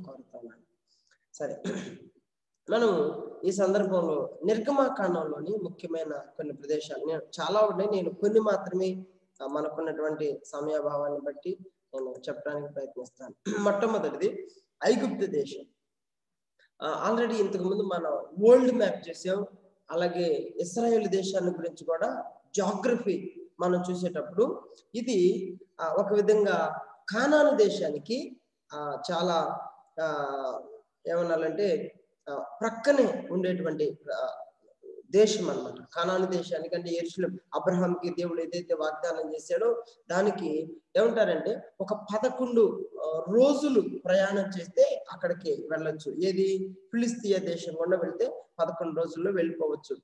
కోరుతున్నాను. సరే, మనం ఈ సందర్భంలో నిర్గమాకాండంలోని ముఖ్యమైన కొన్ని ప్రదేశాలు, నేను చాలా ఉన్నాయి, నేను కొన్ని మాత్రమే మనకున్నటువంటి సమయాభావాన్ని బట్టి నేను చెప్పడానికి ప్రయత్నిస్తాను. మొట్టమొదటిది ఐగుప్తు దేశం. ఆల్రెడీ ఇంతకు ముందు మనం వరల్డ్ మ్యాప్ చేసాం. అలాగే ఇశ్రాయేల్ దేశాన్ని గురించి కూడా జాగ్రఫీ మనం చూసేటప్పుడు ఇది ఒక విధంగా కానాను దేశానికి చాలా ఏమన్నాలంటే ప్రక్కనే ఉండేటువంటి దేశం అన్నమాట. కానాను దేశానికి అంటే యెరూషలేము, అబ్రహాంకి దేవుడు ఏదైతే వాగ్దానం చేశాడో దానికి ఏమంటారంటే ఒక 11 రోజులు ప్రయాణం చేస్తే అక్కడికి వెళ్ళొచ్చు. ఏది? ఫిలిస్తీయ దేశం గుండా వెళ్తే 11 రోజుల్లో వెళ్ళిపోవచ్చు.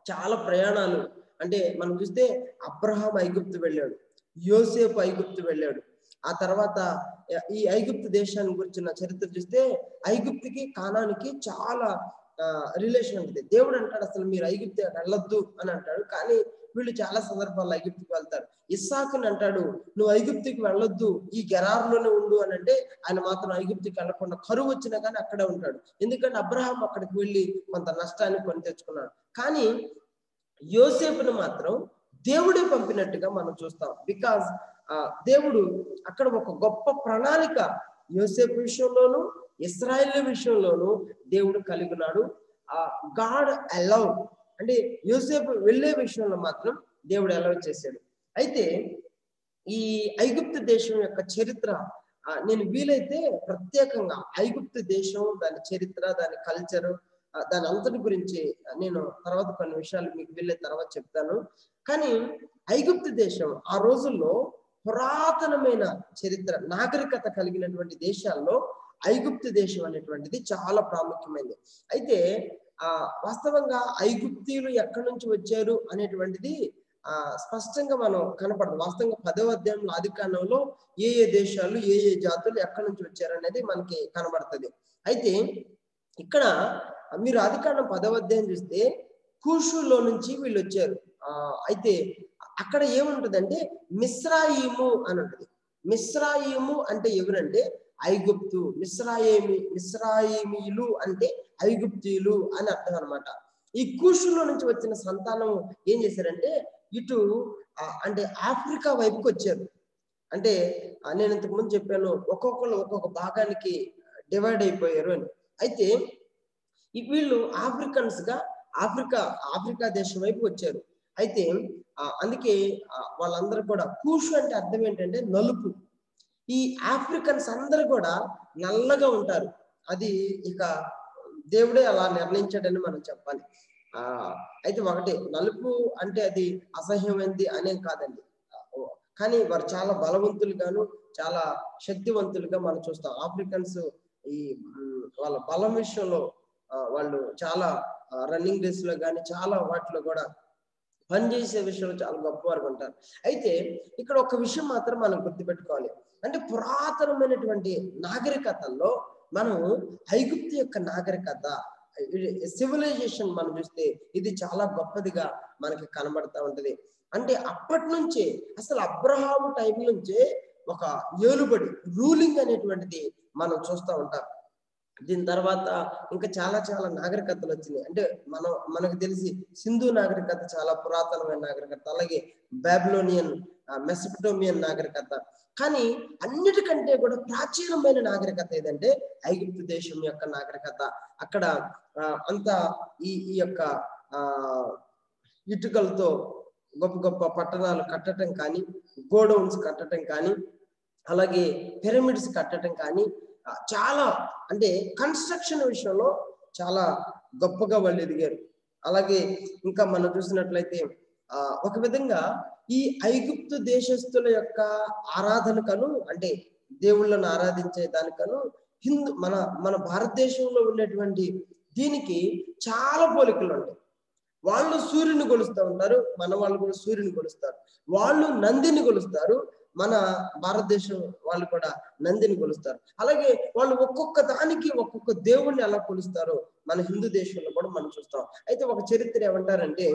చాలా ప్రయాణాలు. అంటే మనం చూస్తే అబ్రహాం ఐగుప్తు వెళ్ళాడు, యోసేపు ఐగుప్తు వెళ్ళాడు. ఆ తర్వాత ఈ ఐగుప్తు దేశాన్ని గురించిన చరిత్ర చూస్తే ఐగుప్తుకి కానానికి చాలా రిలేషన్ ఉంటుంది. దేవుడు అంటాడు అసలు మీరు ఐగుప్తు వెళ్ళొద్దు అని అంటాడు, కానీ వీళ్ళు చాలా సందర్భాల్లో ఐగుప్తుకి వెళ్తారు. ఇస్సాకుని అంటాడు నువ్వు ఐగుప్తుకి వెళ్ళొద్దు, ఈ గెరారులోనే ఉండు అని అంటే ఆయన మాత్రం ఐగుప్తుకి వెళ్లకుండా కరువు వచ్చినా కానీ అక్కడే ఉంటాడు. ఎందుకంటే అబ్రహాం అక్కడికి వెళ్ళి కొంత నష్టాన్ని కొని తెచ్చుకున్నాడు. కానీ యోసేపును మాత్రం దేవుడే పంపినట్టుగా మనం చూస్తాం. బికాజ్ దేవుడు అక్కడ ఒక గొప్ప ప్రణాళిక యోసేపు విషయంలోను ఇశ్రాయేలు విషయంలోను దేవుడు కలిగి ఉన్నాడు. గాడ్ అలౌ అంటే యోసేపు వెళ్ళే విషయంలో మాత్రం దేవుడు అలౌ చేశాడు. అయితే ఈ ఐగుప్తు దేశం యొక్క చరిత్ర నేను వీలైతే ప్రత్యేకంగా ఐగుప్తు దేశం, దాని చరిత్ర, దాని కల్చరు, దాని అంతటి గురించి నేను తర్వాత కొన్ని విషయాలు మీకు వెళ్ళే తర్వాత చెప్తాను. కానీ ఐగుప్తు దేశం ఆ రోజుల్లో పురాతనమైన చరిత్ర, నాగరికత కలిగినటువంటి దేశాల్లో ఐగుప్తు దేశం అనేటువంటిది చాలా ప్రాముఖ్యమైనది. అయితే వాస్తవంగా ఐగుప్తీయులు ఎక్కడి నుంచి వచ్చారు అనేటువంటిది స్పష్టంగా మనం కనపడదు. వాస్తవంగా 10వ అధ్యాయంలో ఆదికాండంలో ఏ దేశాలు ఏ జాతులు ఎక్కడి నుంచి వచ్చారు అనేది మనకి కనబడుతుంది. అయితే ఇక్కడ మీరు ఆదికాండం 10వ అధ్యాయం చూస్తే కూషులో నుంచి వీళ్ళు వచ్చారు. అయితే అక్కడ ఏముంటదంటే మిస్రాయిము అని ఉంటుంది. మిస్రాయిము అంటే ఎవరంటే ఐగుప్తు. మిస్రాయిమీలు అంటే ఐగుప్తీయులు అని అర్థం అనమాట. ఈ కూషులో నుంచి వచ్చిన సంతానం ఏం చేశారంటే ఇటు అంటే ఆఫ్రికా వైపుకి వచ్చారు. అంటే నేను ఇంతకు ముందు చెప్పాను ఒక్కొక్కరు ఒక్కొక్క భాగానికి డివైడ్ అయిపోయారు అని. అయితే వీళ్ళు ఆఫ్రికన్స్ గా ఆఫ్రికా దేశం వైపు వచ్చారు. అయితే అందుకే వాళ్ళందరూ కూడా కూషు అంటే అర్థం ఏంటంటే నలుపు. ఈ ఆఫ్రికన్స్ అందరూ కూడా నల్లగా ఉంటారు. అది ఇక దేవుడే అలా నిర్ణయించాడని మనం చెప్పాలి. అయితే ఒకటి నలుపు అంటే అది అసహ్యమైంది అనేం కాదండి, కానీ వారు చాలా బలవంతులుగాను చాలా శక్తివంతులుగా మనం చూస్తాం. ఆఫ్రికన్స్ ఈ వాళ్ళ బలం విషయంలో వాళ్ళు చాలా రన్నింగ్ రేస్ లో కానీ చాలా వాటిలో కూడా పనిచేసే విషయంలో చాలా గొప్పవారు ఉంటారు. అయితే ఇక్కడ ఒక విషయం మాత్రం మనం గుర్తుపెట్టుకోవాలి. అంటే పురాతనమైనటువంటి నాగరికతల్లో మనం ఐగుప్తు యొక్క నాగరికత సివిలైజేషన్ మనం చూస్తే ఇది చాలా గొప్పదిగా మనకి కనబడతా ఉంటది. అంటే అప్పటి నుంచే అసలు అబ్రహాము టైం నుంచే ఒక ఏలుబడి రూలింగ్ అనేటువంటిది మనం చూస్తూ ఉంటాం. దీని తర్వాత ఇంకా చాలా నాగరికతలు వచ్చినాయి. అంటే మనకు తెలిసి సింధు నాగరికత చాలా పురాతనమైన నాగరికత, అలాగే బాబిలోనియన్, మెసొపొటేమియన్ నాగరికత. కానీ అన్నిటికంటే కూడా ప్రాచీనమైన నాగరికత ఏదంటే ఐగుప్తు దేశం యొక్క నాగరికత. అక్కడ అంతా ఈ యొక్క ఇటుకలతో గొప్ప గొప్ప పట్టణాలు కట్టడం కానీ, గోడౌన్స్ కట్టడం కానీ, అలాగే పిరమిడ్స్ కట్టడం కానీ చాలా అంటే కన్స్ట్రక్షన్ విషయంలో చాలా గొప్పగా వాళ్ళు ఎదిగారు. అలాగే ఇంకా మనం చూసినట్లయితే ఒక విధంగా ఈ ఐగుప్తు దేశస్తుల యొక్క ఆరాధనకను అంటే దేవుళ్ళను ఆరాధించే దానికను మన భారతదేశంలో ఉండేటువంటి దీనికి చాలా పోలికలు ఉంటాయి. వాళ్ళు సూర్యుని కొలుస్తూ ఉంటారు, మన వాళ్ళు కూడా సూర్యుని కొలుస్తారు. వాళ్ళు నందిని కొలుస్తారు, మన భారతదేశం వాళ్ళు కూడా నందిని కొలుస్తారు. అలాగే వాళ్ళు ఒక్కొక్క దానికి ఒక్కొక్క దేవుణ్ణి ఎలా కొలుస్తారో మన హిందూ దేశంలో కూడా మనం చూస్తాం. అయితే ఒక చరిత్ర ఏమంటారంటే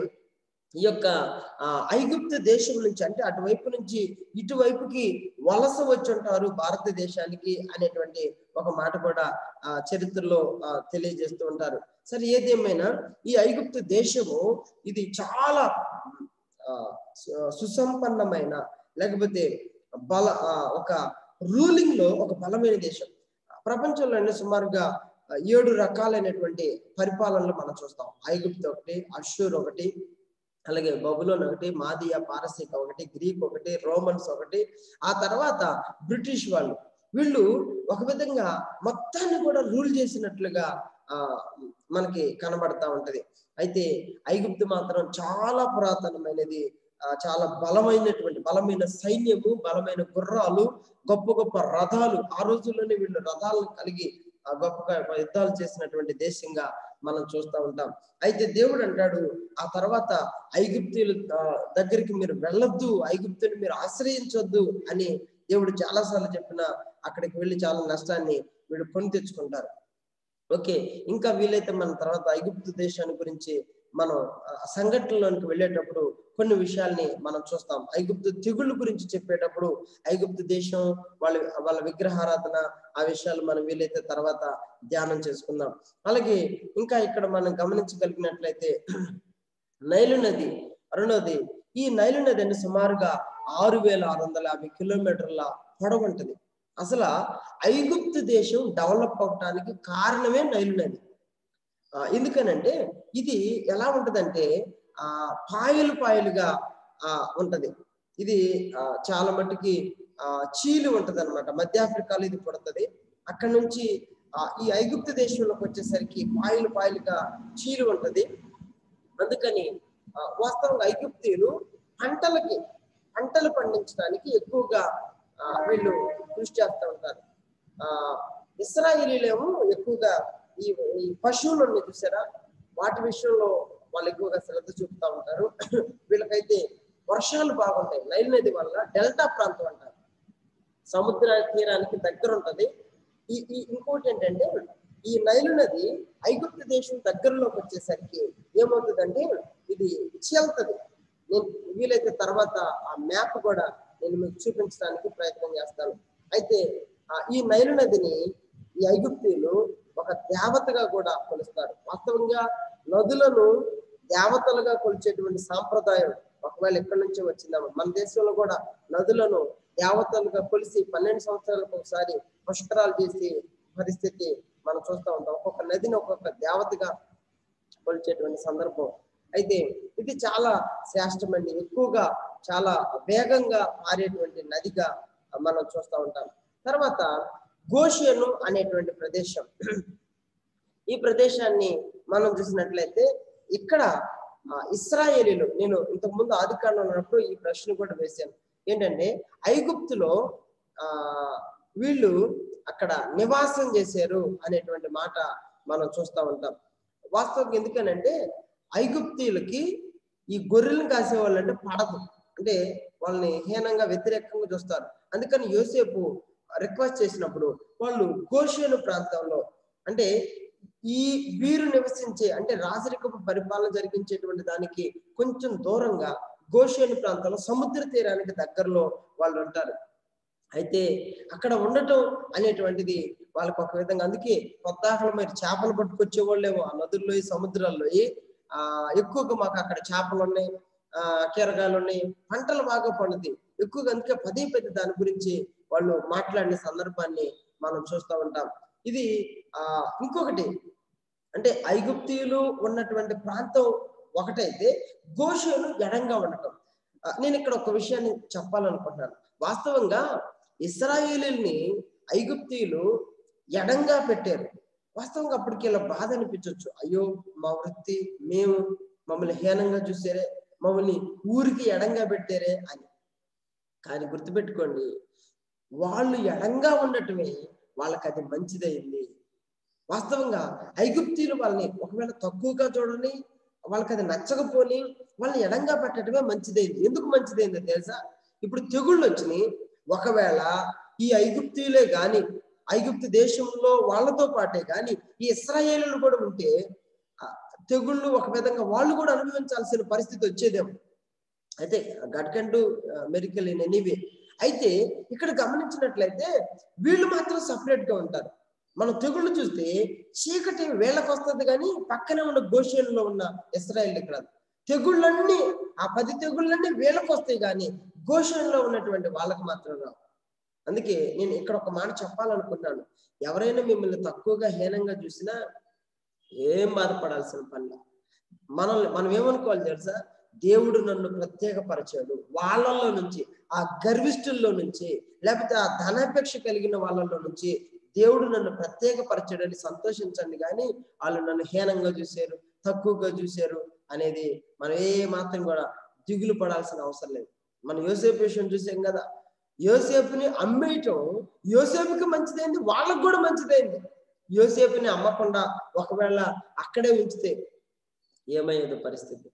ఈ యొక్క ఐగుప్తు దేశం నుంచి, అంటే అటువైపు నుంచి ఇటువైపుకి వలస వచ్చి ఉంటారు భారతదేశానికి అనేటువంటి ఒక మాట కూడా చరిత్రలో తెలియజేస్తూ ఉంటారు. సరే, ఏదేమైనా ఈ ఐగుప్తు దేశము ఇది చాలా సుసంపన్నమైన, లేకపోతే ఒక రూలింగ్ లో ఒక బలమైన దేశం. ప్రపంచంలోనే సుమారుగా 7 రకాలైనటువంటి పరిపాలనలు మనం చూస్తాం. ఐగుప్తు ఒకటి, అష్షూర్ ఒకటి, అలాగే బబులోన్ ఒకటి, మాదియా పారసీక ఒకటి, గ్రీక్ ఒకటి, రోమన్స్ ఒకటి, ఆ తర్వాత బ్రిటిష్ వాళ్ళు. వీళ్ళు ఒక విధంగా మొత్తాన్ని కూడా రూల్ చేసినట్లుగా మనకి కనబడతా ఉంటది. అయితే ఐగుప్తు మాత్రం చాలా పురాతనమైనది, చాలా బలమైన సైన్యము, బలమైన గుర్రాలు, గొప్ప గొప్ప రథాలు. ఆ రోజుల్లోనే వీళ్ళు రథాలను కలిగి గొప్పగా యుద్ధాలు చేసినటువంటి దేశంగా మనం చూస్తూ ఉంటాం. అయితే దేవుడు అంటాడు, ఆ తర్వాత ఐగుప్తీయుల దగ్గరికి మీరు వెళ్ళొద్దు, ఐగుప్తుని మీరు ఆశ్రయించొద్దు అని దేవుడు చాలాసార్లు చెప్పినా అక్కడికి వెళ్ళి చాలా నష్టాన్ని వీడు కొని తెచ్చుకుంటారు. ఓకే, ఇంకా వీలైతే మన తర్వాత ఐగుప్తు దేశాన్ని గురించి మనం సంఘటనలోనికి వెళ్ళేటప్పుడు కొన్ని విషయాల్ని మనం చూస్తాం. ఐగుప్తు తెగుళ్ళ గురించి చెప్పేటప్పుడు ఐగుప్తు దేశం, వాళ్ళ విగ్రహారాధన, ఆ విషయాలు మనం వీలైతే తర్వాత ధ్యానం చేసుకుందాం. అలాగే ఇంకా ఇక్కడ మనం గమనించగలిగినట్లయితే నైలు నది, రెండోది, ఈ నైలు నది అంటే సుమారుగా 6,650 కిలోమీటర్ల పొడవు ఉంటుంది. అసలు ఐగుప్తు దేశం డెవలప్ అవటానికి కారణమే నైలు నది. ఎందుకనంటే ఇది ఎలా ఉంటదంటే పాయలుగా ఉంటది. ఇది చాలా మట్టుకి చీలు ఉంటది అనమాట. మధ్య ఆఫ్రికాలో ఇది పుడుతుంది. అక్కడ నుంచి ఈ ఐగుప్తు దేశంలోకి వచ్చేసరికి పాయలుగా చీలు ఉంటది. అందుకని వాస్తవంగా ఐగుప్తీయులు పంటలు పండించడానికి ఎక్కువగా వీళ్ళు కృషి చేస్తూ ఉంటారు. ఇశ్రాయేలీలేమో ఎక్కువగా ఈ పశువులు ఉన్నాయి చూసారా, వాటి విషయంలో వాళ్ళు ఎక్కువగా శ్రద్ధ చూపుతూ ఉంటారు. వీళ్ళకైతే వర్షాలు బాగుంటాయి. నైల్ నది వల్ల డెల్టా ప్రాంతం అంటారు, సముద్ర తీరానికి దగ్గర ఉంటది. ఇంకోటి ఏంటంటే ఈ నైలు నది ఐగుప్తు దేశం దగ్గరలోకి వచ్చేసరికి ఏమవుతుందంటే ఇది చీల్తది. నేను వీలైతే తర్వాత ఆ మ్యాప్ కూడా నేను మీకు చూపించడానికి ప్రయత్నం చేస్తాను. అయితే ఈ నైలు నదిని ఈ ఐగుప్తీయులు ఒక దేవతగా కూడా కొలుస్తారు. వాస్తవంగా నదులను దేవతలుగా కొలిచేటువంటి సాంప్రదాయం ఒకవేళ ఎక్కడి నుంచి వచ్చిందామో, మన దేశంలో కూడా నదులను దేవతలుగా కొలిసి 12 సంవత్సరాలకు ఒకసారి పుష్కరాలు చేసి పరిస్థితి మనం చూస్తూ ఉంటాం. ఒక్కొక్క నదిని ఒక్కొక్క దేవతగా కొలిచేటువంటి సందర్భం. అయితే ఇది చాలా శ్రేష్టమండి, ఎక్కువగా చాలా వేగంగా మారేటువంటి నదిగా మనం చూస్తూ ఉంటాం. తర్వాత గోషేను అనేటువంటి ప్రదేశం, ఈ ప్రదేశాన్ని మనం చూసినట్లయితే ఇక్కడ ఇశ్రాయేలీలు, నేను ఇంతకుముందు ఆదికాండంలో ఉన్నప్పుడు ఈ ప్రశ్న కూడా వేశాను, ఏంటంటే ఐగుప్తులో వీళ్ళు అక్కడ నివాసం చేశారు అనేటువంటి మాట మనం చూస్తూ ఉంటాం. వాస్తవంగా ఎందుకనంటే ఐగుప్తీయులకి ఈ గొర్రెలను కాసే వాళ్ళు అంటే పడదు, అంటే వాళ్ళని హీనంగా వ్యతిరేకంగా చూస్తారు. అందుకని యోసేపు రిక్వెస్ట్ చేసినప్పుడు వాళ్ళు గోషేను ప్రాంతంలో, అంటే ఈ వీరు నివసించే, అంటే రాజరికపు పరిపాలన జరిగించేటువంటి దానికి కొంచెం దూరంగా గోషేను ప్రాంతంలో సముద్ర తీరానికి దగ్గరలో వాళ్ళు ఉంటారు. అయితే అక్కడ ఉండటం అనేటువంటిది వాళ్ళకి ఒక విధంగా, అందుకే పొద్దాకలు మీరు చేపలు పట్టుకొచ్చే వాళ్ళేమో ఆ నదుల్లో, ఈ సముద్రాల్లో ఎక్కువగా మాకు అక్కడ చేపలు ఉన్నాయి, కీరగాయలు ఉన్నాయి, పంటలు బాగా పండుతాయి ఎక్కువగా. అందుకే పదే దాని గురించి వాళ్ళు మాట్లాడిన సందర్భాన్ని మనం చూస్తూ ఉంటాం. ఇది ఇంకొకటి అంటే ఐగుప్తీయులు ఉన్నటువంటి ప్రాంతం ఒకటైతే గోషేను ఎడంగా ఉండటం. నేను ఇక్కడ ఒక విషయాన్ని చెప్పాలనుకుంటున్నాను. వాస్తవంగా ఇశ్రాయేలీల్ని ఐగుప్తీయులు ఎడంగా పెట్టారు. వాస్తవంగా అప్పటికి ఇలా బాధ అనిపించవచ్చు, అయ్యో మా వృత్తి, మమ్మల్ని హీనంగా చూసారే, మమ్మల్ని ఊరికి ఎడంగా పెట్టారే అని. కానీ గుర్తుపెట్టుకోండి, వాళ్ళు ఎడంగా ఉండటమే వాళ్ళకి అది మంచిదైంది. వాస్తవంగా ఐగుప్తీయులు వాళ్ళని ఒకవేళ తక్కువగా చూడని, వాళ్ళకి అది నచ్చకపోని వాళ్ళని ఎడంగా పెట్టడమే మంచిదైంది. ఎందుకు మంచిదైందో తెలుసా? ఇప్పుడు తెగుళ్ళు వచ్చినాయి, ఒకవేళ ఈ ఐగుప్తీయులే గాని, ఐగుప్తు దేశంలో వాళ్ళతో పాటే గాని ఈ ఇశ్రాయేలీలు కూడా ఉంటే తెగుళ్ళు ఒక విధంగా వాళ్ళు కూడా అనుభవించాల్సిన పరిస్థితి వచ్చేదేమో. అయితే God can do miracle in anyway. అయితే ఇక్కడ గమనించినట్లయితే వీళ్ళు మాత్రం సపరేట్ గా ఉంటారు. మనం తెగుళ్ళు చూస్తే చీకటి వీళ్ళకి వస్తుంది కానీ పక్కనే ఉన్న గోషేనులో ఉన్న ఇశ్రాయేలుకి రాదు. తెగుళ్ళన్నీ ఆ 10 తెగుళ్ళన్నీ వీళ్ళకి వస్తాయి కానీ గోషేనులో ఉన్నటువంటి వాళ్ళకి మాత్రం రావు. అందుకే నేను ఇక్కడ ఒక మాట చెప్పాలనుకున్నాను. ఎవరైనా మిమ్మల్ని తక్కువగా హీనంగా చూసినా ఏం బాధపడాల్సిన పనిలా. మనం ఏమనుకోవాలి తెలుసా? దేవుడు నన్ను ప్రత్యేకపరిచాడు. వాళ్ళల్లో నుంచి, ఆ గర్విష్ఠుల్లో నుంచి, లేకపోతే ఆ ధనాపేక్ష కలిగిన వాళ్ళలో నుంచి దేవుడు నన్ను ప్రత్యేకపరిచాడని సంతోషించండి. కానీ వాళ్ళు నన్ను హీనంగా చూశారు, తక్కువగా చూశారు అనేది మనం ఏ మాత్రం కూడా దిగులు పడాల్సిన అవసరం లేదు. మనం యోసేపు విషయం చూసాం కదా. యోసేపుని అమ్మేయటం యోసేపుకి మంచిదైంది, వాళ్ళకు కూడా మంచిదైంది. యోసేపుని అమ్మకుండా ఒకవేళ అక్కడే ఉంచితే ఏమయ్యేదో పరిస్థితి.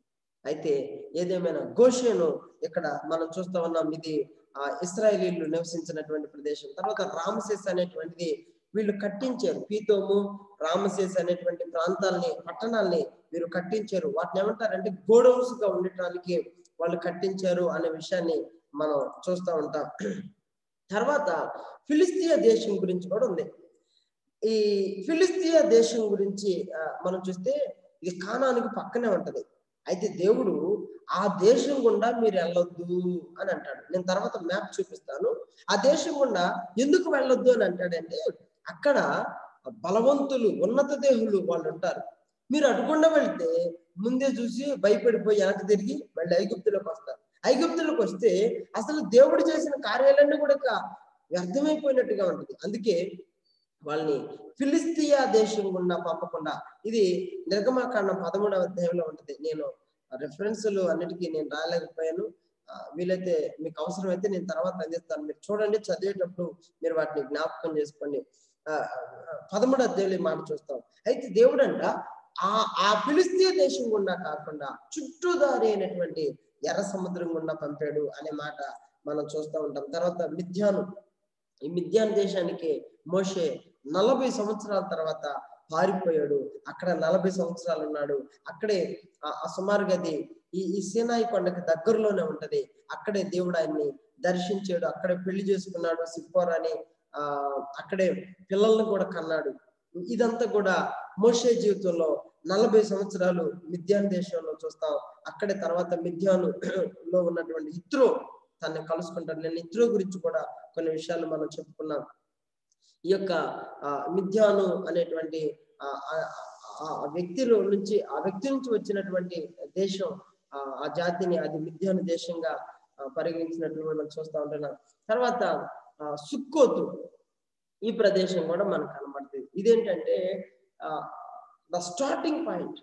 అయితే ఏదేమైనా గోషేను ఇక్కడ మనం చూస్తా ఉన్నాం. ఇది ఇశ్రాయేలీయులు నివసించినటువంటి ప్రదేశం. తర్వాత రామసేస్ అనేటువంటిది వీళ్ళు కట్టించారు. పీతోము, రామసేస్ అనేటువంటి ప్రాంతాలని, పట్టణాలని వీరు కట్టించారు. వాటిని ఏమంటారంటే గోడౌన్స్ గా ఉండటానికి వాళ్ళు కట్టించారు అనే విషయాన్ని మనం చూస్తూ ఉంటాం. తర్వాత ఫిలిస్తీయ దేశం గురించి కూడా ఉంది. ఈ ఫిలిస్తీయ దేశం గురించి మనం చూస్తే ఇది కానానికి పక్కనే ఉంటది. అయితే దేవుడు ఆ దేశం గుండా మీరు వెళ్ళొద్దు అని అంటాడు. నేను తర్వాత మ్యాప్ చూపిస్తాను. ఆ దేశం గుండా ఎందుకు వెళ్ళొద్దు అని అంటాడంటే అక్కడ బలవంతులు, ఉన్నత దేహులు వాళ్ళు ఉంటారు. మీరు అటుకుండా వెళ్తే ముందే చూసి భయపడిపోయి వెనక్కి తిరిగి మళ్ళీ ఐగుప్తులోకి వస్తారు. ఐగుప్తులోకి వస్తే అసలు దేవుడు చేసిన కార్యాలన్నీ కూడా వ్యర్థమైపోయినట్టుగా ఉంటుంది. అందుకే వాళ్ళని ఫిలిస్తీయ దేశం గుండా పంపకుండా, ఇది నిర్గమకాండం 13వ అధ్యాయంలో ఉంటుంది. నేను రెఫరెన్సులు అన్నిటికీ నేను రాలేకపోయాను. వీలైతే మీకు అవసరమైతే నేను తర్వాత అందిస్తాను. మీరు చూడండి, చదివేటప్పుడు మీరు వాటిని జ్ఞాపకం చేసుకోండి. 13వ అధ్యాయంలో మాట చూస్తాం. అయితే దేవుడు అంట ఆ ఫిలిస్తీయ దేశం గుండా కాకుండా చుట్టూదారి అయినటువంటి ఎర్ర సముద్రం గుండా పంపాడు అనే మాట మనం చూస్తూ ఉంటాం. తర్వాత మిద్యాను, ఈ మిద్యాన్ దేశానికి మోషే 40 సంవత్సరాల తర్వాత పారిపోయాడు. అక్కడ 40 సంవత్సరాలు ఉన్నాడు. అక్కడే సుమారుగా అది ఈ సీనాయి కొండకి దగ్గరలోనే ఉంటది. అక్కడే దేవుడు ఆయన్ని దర్శించాడు. అక్కడే పెళ్లి చేసుకున్నాడు సిప్పోరాని. అక్కడే పిల్లల్ని కూడా కన్నాడు. ఇదంతా కూడా మోషే జీవితంలో 40 సంవత్సరాలు మిద్యాన్ దేశంలో చూస్తాం. అక్కడే తర్వాత మిద్యాను లో ఉన్నటువంటి ఇత్రో తనని కలుసుకుంటాడు. నేను ఇత్రో గురించి కూడా కొన్ని విషయాలు మనం చెప్పుకున్నాం. ఈ యొక్క మిద్యాను అనేటువంటి ఆ వ్యక్తి నుంచి వచ్చినటువంటి దేశం, ఆ జాతిని అది మిద్యాను దేశంగా పరిగణించినట్లు మనం చూస్తూ ఉంటున్నాం. తర్వాత సుక్కోతు, ఈ ప్రదేశం కూడా మనకు కనబడుతుంది. ఇదేంటంటే ద స్టార్టింగ్ పాయింట్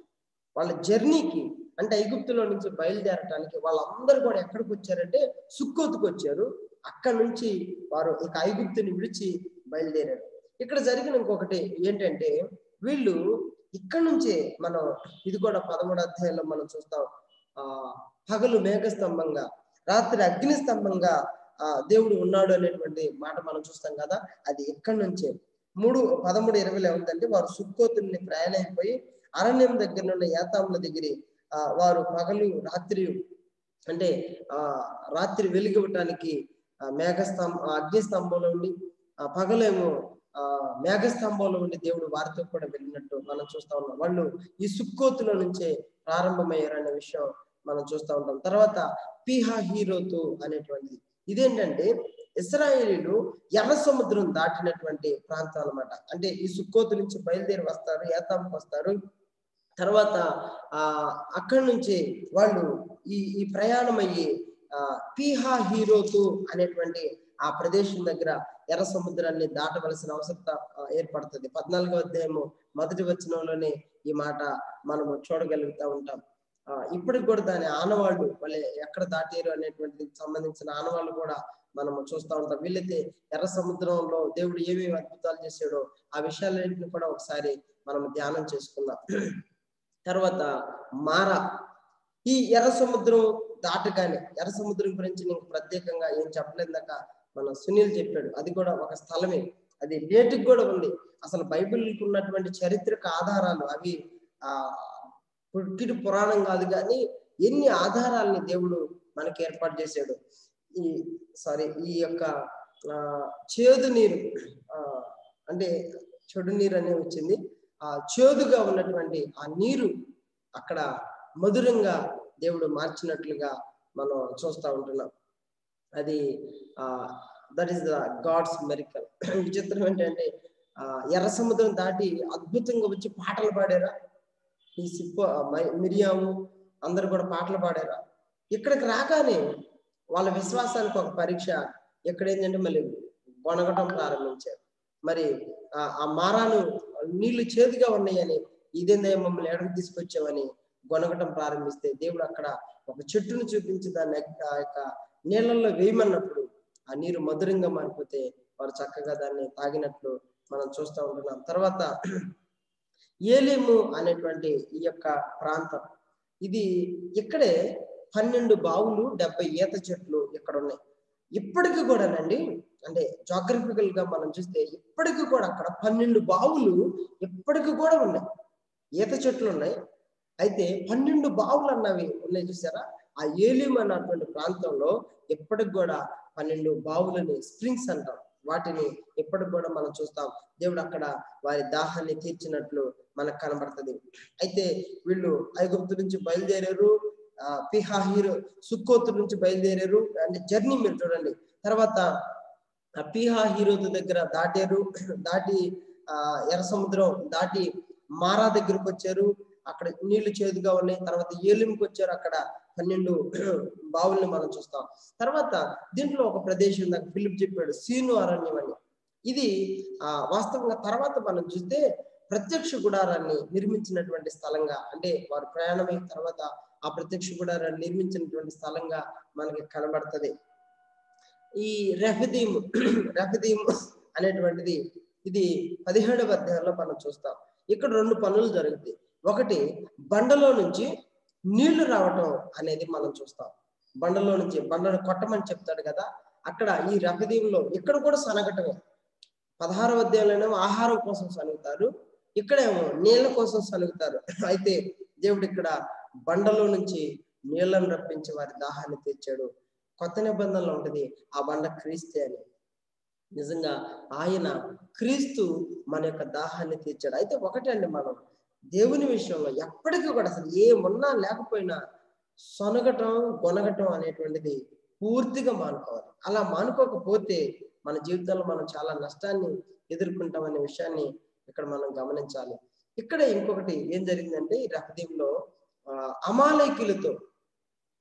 వాళ్ళ జర్నీకి. అంటే ఐగుప్తులో నుంచి బయలుదేరటానికి వాళ్ళందరూ కూడా ఎక్కడికి వచ్చారంటే సుక్కోతుకు వచ్చారు. అక్కడ నుంచి వారు ఇక ఐగుప్తుని విడిచి బయలుదేరారు. ఇక్కడ జరిగిన ఇంకొకటి ఏంటంటే వీళ్ళు ఇక్కడ నుంచే మనం, ఇది కూడా 13వ అధ్యాయంలో మనం చూస్తాం. పగలు మేఘస్తంభంగా, రాత్రి అగ్ని స్తంభంగా దేవుడు ఉన్నాడు అనేటువంటి మాట మనం చూస్తాం కదా. అది ఇక్కడి నుంచే 13:20 ఏముందంటే వారు సుక్కోతుని ప్రయాణమైపోయి అరణ్యం దగ్గర ఉన్న యాతాముల దగ్గర వారు పగలు రాత్రి, అంటే రాత్రి వెలిగివ్వటానికి అగ్ని స్తంభంలో ఉండి, పగలేమో మేఘస్తంభంలో ఉండి దేవుడు వారితో కూడా వెళ్ళినట్టు మనం చూస్తా ఉన్నాం. వాళ్ళు ఈ సుక్కోతులో నుంచే ప్రారంభమయ్యారు అనే విషయం మనం చూస్తూ ఉంటాం. తర్వాత పీహహీరోతు అనేటువంటిది, ఇదేంటంటే ఇశ్రాయేలీలు ఎర్ర సముద్రం దాటినటువంటి ప్రాంతం అన్నమాట. అంటే ఈ సుక్కోతు నుంచి బయలుదేరి వస్తారు, ఏతాంకు వస్తారు. తర్వాత అక్కడి నుంచి వాళ్ళు ఈ ప్రయాణం అయ్యి పీహహీరోతు అనేటువంటి ఆ ప్రదేశం దగ్గర ఎర్ర సముద్రాన్ని దాటవలసిన అవసరత ఏర్పడుతుంది. 14వ అధ్యాయము 1వ వచనంలోనే ఈ మాట మనము చూడగలుగుతూ ఉంటాం. ఇప్పటికి కూడా దాని ఆనవాళ్ళు, వాళ్ళు ఎక్కడ దాటారు అనేటువంటికి సంబంధించిన ఆనవాళ్ళు కూడా మనము చూస్తూ ఉంటాం. వీళ్ళైతే ఎర్ర సముద్రంలో దేవుడు ఏమేమి అద్భుతాలు చేశాడో ఆ విషయాలన్నింటినీ కూడా ఒకసారి మనం ధ్యానం చేసుకుందాం. తర్వాత మారా, ఈ ఎర్ర సముద్రం దాటగానే, ఎర్ర సముద్రం గురించి నేను ప్రత్యేకంగా ఏం చెప్పలేదాక మన సునీల్ చెప్పాడు, అది కూడా ఒక స్థలమే. అది నేటికి కూడా ఉంది. అసలు బైబిల్కి ఉన్నటువంటి చారిత్రక ఆధారాలు అవి పుట్టిటి పురాణం కాదు, కానీ ఎన్ని ఆధారాలని దేవుడు మనకి ఏర్పాటు చేశాడు. ఈ యొక్క చేదు నీరు, అంటే చెడు నీరు అనే వచ్చింది. ఆ చేదుగా ఉన్నటువంటి ఆ నీరు అక్కడ మధురంగా దేవుడు మార్చినట్లుగా మనం చూస్తూ ఉంటున్నాం. అది దట్ ఈస్ ద గాడ్స్ మెరికల్. విచిత్రం ఏంటంటే ఎర్ర సముద్రం దాటి అద్భుతంగా వచ్చి పాటలు పాడారా ఈ మిరియాము అందరూ కూడా పాటలు పాడారా. ఇక్కడికి రాగానే వాళ్ళ విశ్వాసానికి ఒక పరీక్ష ఎక్కడేంటంటే మళ్ళీ గొనగటం ప్రారంభించారు. మరి ఆ మారాను నీళ్లు చేదుగా ఉన్నాయని, ఇదేందే మమ్మల్ని ఎడకు తీసుకొచ్చామని గొనగటం ప్రారంభిస్తే దేవుడు అక్కడ ఒక చెట్టును చూపించి దాన్ని ఆ యొక్క నీళ్ళల్లో వేయమన్నప్పుడు ఆ నీరు మధురంగా మారిపోతే వారు చక్కగా దాన్ని తాగినట్లు మనం చూస్తూ ఉంటున్నాం. తర్వాత ఏలీము అనేటువంటి ఈ యొక్క ప్రాంతం, ఇది ఇక్కడే 12 బావులు 70 ఈత చెట్లు ఇక్కడ ఉన్నాయి. ఇప్పటికి కూడానండి, అంటే జాగ్రఫికల్ గా మనం చూస్తే ఇప్పటికి కూడా అక్కడ 12 బావులు ఇప్పటికి కూడా ఉన్నాయి, ఈత చెట్లు ఉన్నాయి. అయితే 12 బావులు అన్నవి ఉన్నాయి చూసారా. ఆ ఏలీం అన్నటువంటి ప్రాంతంలో ఇప్పటికి కూడా 12 బావులని స్ప్రింగ్స్ అంటాం, వాటిని ఇప్పటికి కూడా మనం చూస్తాం. దేవుడు అక్కడ వారి దాహాన్ని తీర్చినట్లు మనకు కనబడుతుంది. అయితే వీళ్ళు ఐగుప్తు నుంచి బయలుదేరారు, పిహాహీరు సుక్కోతు నుంచి బయలుదేరారు, అంటే జర్నీ మీరు చూడండి. తర్వాత పిహాహీరోతు దగ్గర దాటారు, దాటి ఎర్ర సముద్రం దాటి మారా దగ్గరకు వచ్చారు, అక్కడ నీళ్లు చేదుగా ఉన్నాయి. తర్వాత ఏలింకి వచ్చారు, అక్కడ 12 బావుల్ని మనం చూస్తాం. తర్వాత దీంట్లో ఒక ప్రదేశం నాకు ఫిలిప్ చెప్పాడు, సీను అరణ్యం అని. ఇది వాస్తవంగా తర్వాత మనం చూస్తే ప్రత్యక్ష గుడారాన్ని నిర్మించినటువంటి స్థలంగా, అంటే వారు ప్రయాణమైన తర్వాత ఆ ప్రత్యక్ష గుడారాన్ని నిర్మించినటువంటి స్థలంగా మనకి కనబడుతుంది. ఈ రెఫదీం అనేటువంటిది ఇది 17వ అధ్యాయంలో మనం చూస్తాం. ఇక్కడ 2 పనులు జరుగుతాయి. ఒకటి, బండలో నుంచి నీళ్లు రావటం అనేది మనం చూస్తాం. బండలో నుంచి బండను కొట్టమని చెప్తాడు కదా, అక్కడ ఈ రెఫదీంలో ఇక్కడ కూడా సనగటమే. 16వ అధ్యాయంలోనేమో ఆహారం కోసం సనుగుతారు, ఇక్కడేమో నీళ్ల కోసం సనుగుతారు. అయితే దేవుడు ఇక్కడ బండలో నుంచి నీళ్లను రప్పించి వారి దాహాన్ని తీర్చాడు. కొత్త నిబంధనలో ఉంటుంది ఆ బండ క్రీస్తే అని. నిజంగా ఆయన క్రీస్తు మన యొక్క దాహాన్ని తీర్చాడు. అయితే ఒకటే అండి, మనం దేవుని విషయంలో ఎప్పటికీ కూడా అసలు ఏమున్నా లేకపోయినా సొనగటం గొనగటం అనేటువంటిది పూర్తిగా మానుకోవాలి. అలా మానుకోకపోతే మన జీవితంలో మనం చాలా నష్టాన్ని ఎదుర్కొంటాం అనే విషయాన్ని ఇక్కడ మనం గమనించాలి. ఇక్కడ ఇంకొకటి ఏం జరిగిందంటే, ఈ రెఫదీంలో అమాలేకీలతో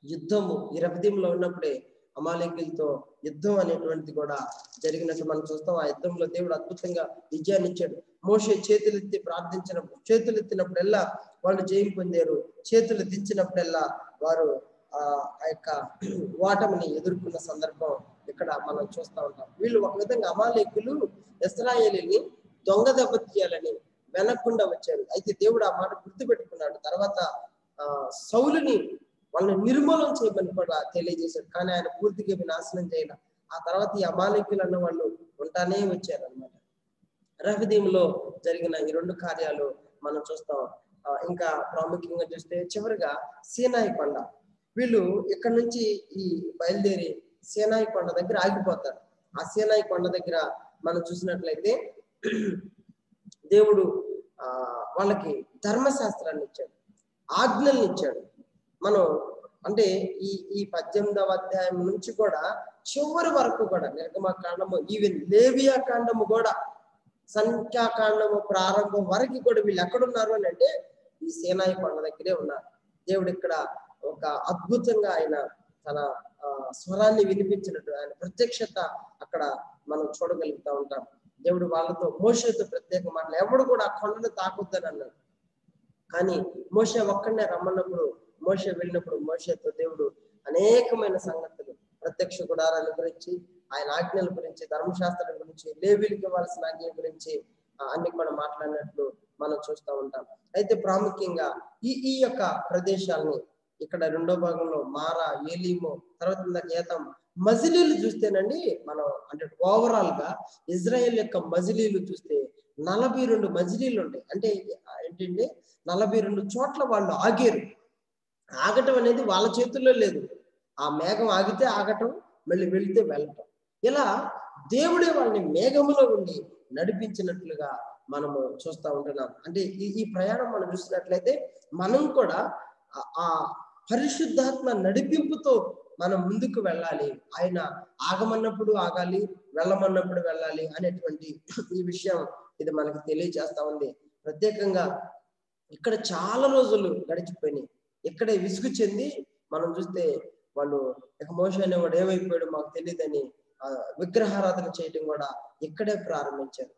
యుద్ధము, ఈ రెఫదీంలో ఉన్నప్పుడే అమాలేకీలతో యుద్ధం అనేటువంటిది కూడా జరిగినట్టు మనం చూస్తాం. ఆ యుద్ధంలో దేవుడు అద్భుతంగా విజయాన్ని ఇచ్చాడు. మోషే చేతులెత్తి ప్రార్థించినప్పుడు, చేతులెత్తినప్పుడల్లా వాళ్ళు జయం పొందారు, చేతులు దించినప్పుడల్లా వారు ఆ యొక్క ఓటమిని ఎదుర్కొన్న సందర్భం ఇక్కడ మనం చూస్తూ ఉంటాం. వీళ్ళు ఒక విధంగా అమాలేకులు ఇశ్రాయేలీని దొంగ దెబ్బతీయాలని వెనక్కుండా వచ్చారు. అయితే దేవుడు ఆ మాట గుర్తుపెట్టుకున్నాడు. తర్వాత సౌలుని వాళ్ళని నిర్మూలన చేయమని కూడా తెలియజేశాడు, కానీ ఆయన పూర్తిగా వినాశనం చేయాల. ఆ తర్వాత ఈ అమాలేకులు అన్న వాళ్ళు ఉంటానే వచ్చారు అనమాట. రెఫదీంలో జరిగిన ఈ 2 కార్యాలు మనం చూస్తాం. ఇంకా ప్రాముఖ్యంగా చూస్తే చివరిగా సీనాయి కొండ. వీళ్ళు ఇక్కడ నుంచి ఈ బయలుదేరి సీనాయి కొండ దగ్గర ఆగిపోతారు. ఆ సీనాయి కొండ దగ్గర మనం చూసినట్లయితే దేవుడు వాళ్ళకి ధర్మశాస్త్రాన్ని ఇచ్చాడు, ఆజ్ఞల్ని ఇచ్చాడు. మనం అంటే ఈ 18వ అధ్యాయం నుంచి కూడా చివరి వరకు కూడా నిర్గమకాండము, ఈవెన్ లేవియా కాండము కూడా, సంఖ్యాకాండము ప్రారంభం వరకు కూడా వీళ్ళు ఎక్కడున్నారు అని అంటే ఈ సీనాయి కొండ దగ్గరే ఉన్నారు. దేవుడు ఇక్కడ ఒక అద్భుతంగా ఆయన తన స్వరాన్ని వినిపించినట్టు ఆయన ప్రత్యక్షత అక్కడ మనం చూడగలుగుతూ ఉంటాం. దేవుడు వాళ్ళతో, మోషేతో ప్రత్యేక మాటలు, ఎవడు కూడా ఆ కొండను తాకొద్దని అన్నాడు. కానీ మోషే ఒక్కడనే రమ్మన్నప్పుడు, మోషే వెళ్ళినప్పుడు మోషేతో దేవుడు అనేకమైన సంగతులు, ప్రత్యక్ష గుడారాల గురించి, ఆయన ఆజ్ఞల గురించి, ధర్మశాస్త్రం గురించి, లేవీలకు ఇవ్వాల్సిన ఆజ్ఞ గురించి అన్ని కూడా మాట్లాడినట్లు మనం చూస్తూ ఉంటాం. అయితే ప్రాముఖ్యంగా ఈ యొక్క ప్రదేశాలని ఇక్కడ 2వ భాగంలో మారా, ఏలీము, తర్వాత ఏతాం, మజిలీలు చూస్తేనండి మనం అంటే ఓవరాల్ గా ఇజ్రాయెల్ యొక్క మజిలీలు చూస్తే 42 మజిలీలు ఉంటాయి. అంటే ఏంటంటే 42 చోట్ల వాళ్ళు ఆగారు. ఆగటం అనేది వాళ్ళ చేతుల్లో లేదు. ఆ మేఘం ఆగితే ఆగటం, మళ్ళీ వెళితే వెళ్ళటం. ఇలా దేవుడే వాళ్ళని మేఘములో ఉండి నడిపించినట్లుగా మనము చూస్తూ ఉంటున్నాం. అంటే ఈ ప్రయాణం మనం చూసినట్లయితే మనం కూడా ఆ పరిశుద్ధాత్మ నడిపింపుతో మనం ముందుకు వెళ్ళాలి. ఆయన ఆగమన్నప్పుడు ఆగాలి, వెళ్ళమన్నప్పుడు వెళ్ళాలి అనేటువంటి ఈ విషయం ఇది మనకు తెలియజేస్తా ఉంది. ప్రత్యేకంగా ఇక్కడ చాలా రోజులు గడిచిపోయినాయి. ఇక్కడే విసుగు చెంది మనం చూస్తే వాళ్ళు ఇక మోషే అనేవాడు ఏమైపోయాడు మాకు తెలియదని విగ్రహారాధన చేయడం కూడా ఇక్కడే ప్రారంభించారు.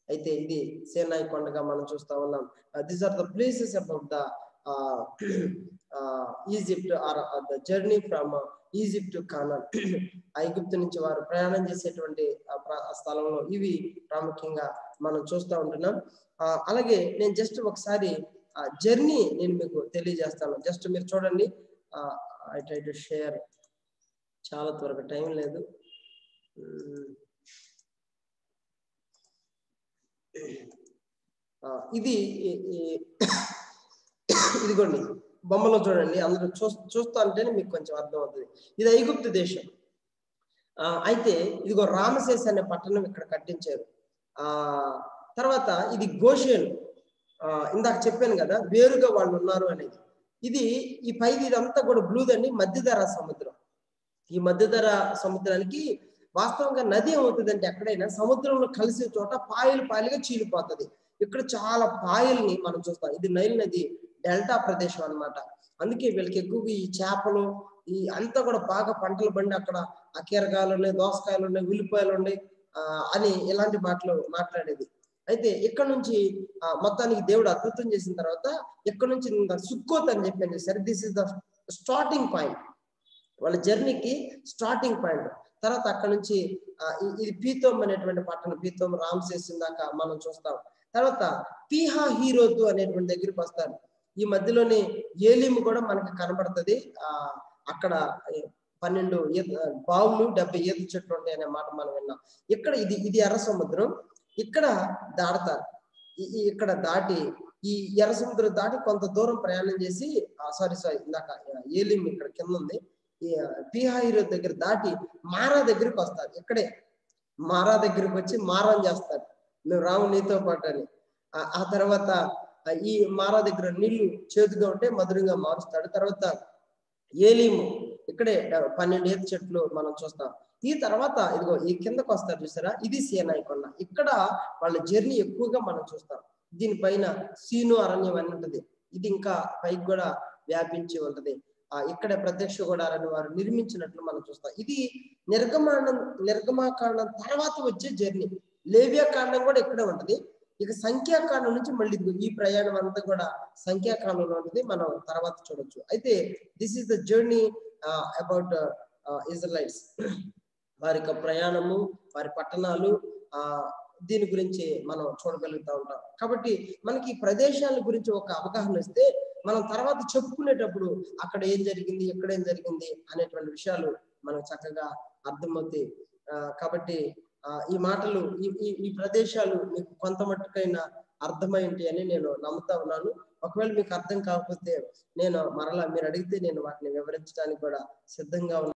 అయితే ఇది సీనాయి కొండగా మనం చూస్తా ఉన్నాం. These are the places about the Egypt are the journey from Egypt to Canaan. ఐగుప్తు నుంచి వారు ప్రయాణం చేసేటువంటి స్థలంలో ఇవి ప్రాముఖ్యంగా మనం చూస్తూ ఉంటున్నాం. అలాగే నేను జస్ట్ ఒకసారి జర్నీ నేను మీకు తెలియజేస్తాను. జస్ట్ మీరు చూడండి. I try to share. చాలా త్వరగా టైం లేదు. ఇది ఇదిగోండి బొమ్మలో చూడండి. అందరూ చూస్తా అంటేనే మీకు కొంచెం అర్థం అవుతుంది. ఇది ఐగుప్తు దేశం. అయితే ఇదిగో రామసేస్ అనే పట్టణం ఇక్కడ కట్టించారు. తర్వాత ఇది గోషేను. ఇందాక చెప్పాను కదా వేరుగా వాళ్ళు ఉన్నారు అనేది. ఇది ఈ పైది ఇదంతా కూడా బ్లూదండి, మధ్యధరా సముద్రం. ఈ మధ్యధరా సముద్రానికి వాస్తవంగా నది ఏమవుతుందంటే ఎక్కడైనా సముద్రంలో కలిసే చోట పాయలు పాయలుగా చీలిపోతుంది. ఇక్కడ చాలా పాయల్ని మనం చూస్తాం. ఇది నైల్ నది డెల్టా ప్రదేశం అన్నమాట. అందుకే వీళ్ళకి ఎక్కువగా ఈ చేపలు ఈ అంతా కూడా బాగా పంటలు పండి అక్కడ కీరకాయలు ఉన్నాయి, దోసకాయలు ఉన్నాయి, ఉల్లిపాయలు ఉన్నాయి అని ఇలాంటి మాటలు మాట్లాడేది. అయితే ఇక్కడ నుంచి మొత్తానికి దేవుడు అద్భుతం చేసిన తర్వాత ఇక్కడ నుంచి సుక్కోత్ అని చెప్పి సరే this is the starting point, వాళ్ళ జర్నీకి స్టార్టింగ్ పాయింట్. తర్వాత అక్కడ నుంచి ఇది పీతోమ్ అనేటువంటి పట్టణం, పీతోమ్ రామ్సేస్ దాకా మనం చూస్తాం. తర్వాత పీహా హీరోతు అనేటువంటి దగ్గరికి వస్తారు. ఈ మధ్యలోనే ఏలిము కూడా మనకి కనబడుతుంది. అక్కడ 12 బావులు 70 ఈత చెట్లు ఉంటాయి అనే మాట మనం విన్నాం. ఇక్కడ ఇది ఎర్ర సముద్రం. ఇక్కడ దాడతారు. ఇక్కడ దాటి ఈ ఎర్ర సముద్రం దాటి కొంత దూరం ప్రయాణం చేసి సారీ ఇందాక ఏలిం ఇక్కడ కింద ఉంది. ఈ పీహా హీరో దగ్గర దాటి మారా దగ్గరికి వస్తారు. ఇక్కడే మారా దగ్గరికి వచ్చి మారం చేస్తారు, మేము రాము నీతో పాటు అని. ఆ తర్వాత ఈ మారా దగ్గర నీళ్లు చేదుగా ఉంటే మధురంగా మారుస్తాడు. తర్వాత ఏలీము ఇక్కడే 12 ఈత చెట్లు మనం చూస్తాం. ఈ తర్వాత ఇదిగో ఈ కిందకు వస్తారు చూసారా, ఇది సీనాయి కొండ. ఇక్కడ వాళ్ళ జర్నీ ఎక్కువగా మనం చూస్తాం. దీనిపైన సీను అరణ్యం అని ఉంటది. ఇది ఇంకా పైకి కూడా వ్యాపించి ఉంటది. ఇక్కడే ప్రత్యక్ష గుడారాన్ని వారు నిర్మించినట్లు మనం చూస్తాం. ఇది నిర్గమాకాండం తర్వాత వచ్చే జర్నీ. లేవ్యాకాండం కూడా ఇక్కడే ఉంటది. ఇక సంఖ్యాకాండం నుంచి మళ్ళీ ఈ ప్రయాణం అంతా కూడా సంఖ్యాకాండంలో ఉంటుంది, మనం తర్వాత చూడొచ్చు. అయితే this is the journey about Israel's. వారి యొక్క ప్రయాణము, వారి పట్టణాలు, దీని గురించి మనం చూడగలుగుతూ ఉంటాం. కాబట్టి మనకి ఈ ప్రదేశాల గురించి ఒక అవగాహన వస్తే మనం తర్వాత చెప్పుకునేటప్పుడు అక్కడ ఏం జరిగింది, ఎక్కడ ఏం జరిగింది అనేటువంటి విషయాలు మనకు చక్కగా అర్థమవుతాయి. కాబట్టి ఈ మాటలు ఈ ప్రదేశాలు మీకు కొంత మట్టుకైనా అర్థమైంటి అని నేను నమ్ముతా ఉన్నాను. ఒకవేళ మీకు అర్థం కాకపోతే నేను మరలా మీరు అడిగితే నేను వాటిని వివరించడానికి కూడా సిద్ధంగా ఉన్నాను.